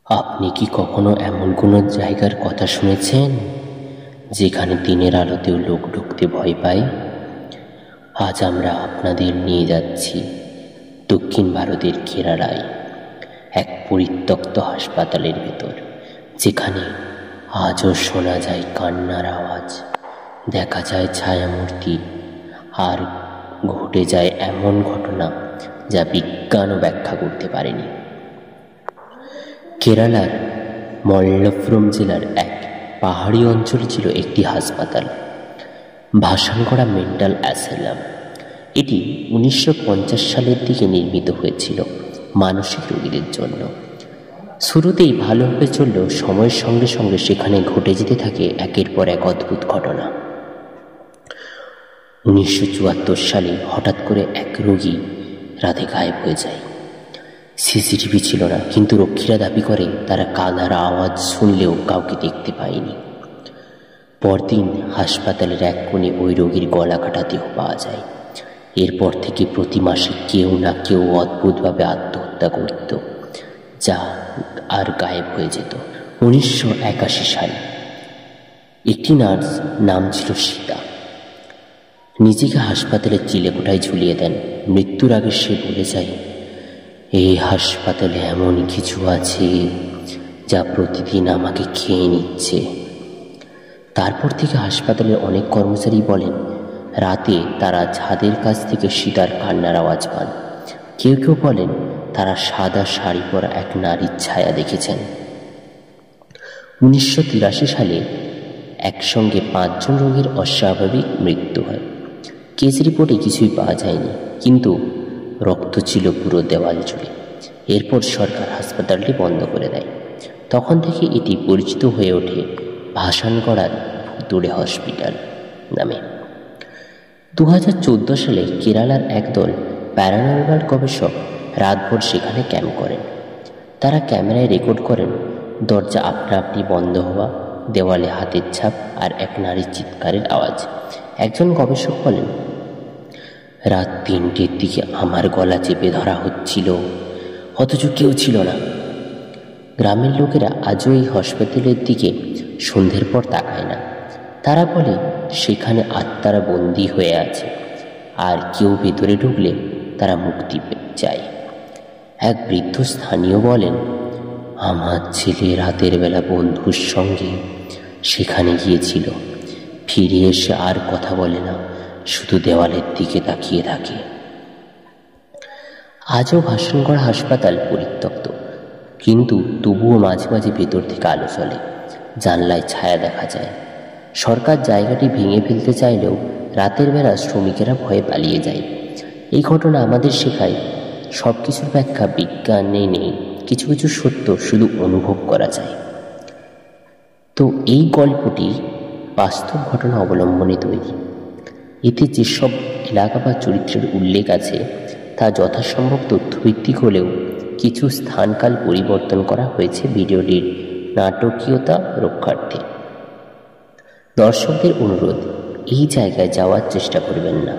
আপনি কি কখনো এমন কোনো জায়গার কথা শুনেছেন যেখানে দিনের আলোতেও লোক ঢুকতে ভয় পায়? আজ আমরা আপনাদের নিয়ে যাচ্ছি দক্ষিণ ভারতের কেরালায়, এক পরিত্যক্ত হাসপাতালের ভেতর, যেখানে আজও শোনা যায় কান্নার আওয়াজ, দেখা যায় ছায়ামূর্তি, আর ঘটে যায় এমন ঘটনা যা বিজ্ঞানও ব্যাখ্যা করতে পারেনি। কেরালার মল্লপুরম জেলার এক পাহাড়ি অঞ্চলে ছিল একটি হাসপাতাল, ভাসানগড়া মেন্টাল অ্যাসাইলাম। এটি 1950 সালের দিকে নির্মিত হয়েছিল মানসিক রোগীদের জন্য। শুরুতেই ভালোভাবে চললেও সময়ের সঙ্গে সঙ্গে সেখানে ঘটে যেতে থাকে একের পর এক অদ্ভুত ঘটনা। 1974 সালে হঠাৎ করে এক রোগী রাতে গায়েব হয়ে যায়। সিসিটিভি ছিল না, কিন্তু রক্ষীরা দাবি করে তারা কাঁদার আওয়াজ শুনলেও কাউকে দেখতে পায়নি। পরদিন হাসপাতালের এক কোণে ওই রোগীর গলা কাটা দেহ পাওয়া যায়। এরপর থেকে প্রতি মাসে কেউ না কেউ অদ্ভুতভাবে আত্মহত্যা করত, যা আর গায়েব হয়ে যেত। 1981 সালে একটি নার্স, নাম ছিল সীতা, নিজেকে হাসপাতালের চিলেকোঠায় ঝুলিয়ে দেন। মৃত্যুর আগে সে বলে যায়, এই হাসপাতালে এমন কিছু আছে যা প্রতিদিন আমাকে খেয়ে নিচ্ছে। তারপর থেকে হাসপাতালের অনেক কর্মচারী বলেন রাতে তারা ছাদের কাছ থেকে সীতার কান্নার আওয়াজ পান। কেউ কেউ বলেন তারা সাদা শাড়ি পরা এক নারীর ছায়া দেখেছেন। 1983 সালে একসঙ্গে 5 জন রোগীর অস্বাভাবিক মৃত্যু হয়। কেস রিপোর্টে কিছুই পাওয়া যায়নি, কিন্তু রক্ত ছিল পুরো দেওয়াল জুড়ে। এরপর সরকার হাসপাতালটি বন্ধ করে দেয়। তখন থেকে এটি পরিচিত হয়ে ওঠে ভাসানগড়ার ভুতুড়ে হসপিটাল নামে। 2014 সালে কেরালার একদল প্যারানর্মাল গবেষক রাতভর সেখানে ক্যাম্প করেন। তারা ক্যামেরায় রেকর্ড করেন দরজা আপনা আপনি বন্ধ হওয়া, দেওয়ালে হাতের ছাপ আর এক নারীর চিৎকারের আওয়াজ। একজন গবেষক বলেন, রাত 3টের দিকে আমার গলা চেপে ধরা হচ্ছিল, অথচ কেউ ছিল না। গ্রামের লোকেরা আজও এই হসপিটালের দিকে সন্ধ্যের পর তাকায় না। তারা বলে সেখানে আত্মারা বন্দী হয়ে আছে, আর কেউ ভেতরে ঢুকলে তারা মুক্তি চায়। এক বৃদ্ধ স্থানীয় বলেন, আমার ছেলে রাতের বেলা বন্ধুর সঙ্গে সেখানে গিয়েছিল, ফিরে এসে আর কথা বলে না, শুধু দেওয়ালের দিকে তাকিয়ে থাকে। আজও ভাসানগড় হাসপাতাল পরিত্যক্ত, কিন্তু তবুও মাঝে মাঝে ভেতর থেকে আলো চলে, জানলায় ছায়া দেখা যায়। সরকার জায়গাটি ভেঙে ফেলতে চাইলেও রাতের বেলা শ্রমিকেরা ভয়ে পালিয়ে যায়। এই ঘটনা আমাদের শেখায় সব কিছুর ব্যাখ্যা বিজ্ঞানে নেই, কিছু কিছু সত্য শুধু অনুভব করা যায়। তো এই গল্পটি বাস্তব ঘটনা অবলম্বনে তৈরি। এতে যেসব এলাকা বা চরিত্রের উল্লেখ আছে তা যথাসম্ভব তথ্যভিত্তিক হলেও কিছু স্থানকাল পরিবর্তন করা হয়েছে ভিডিওটির নাটকীয়তা রক্ষার্থে। দর্শকদের অনুরোধ, এই জায়গায় যাওয়ার চেষ্টা করবেন না।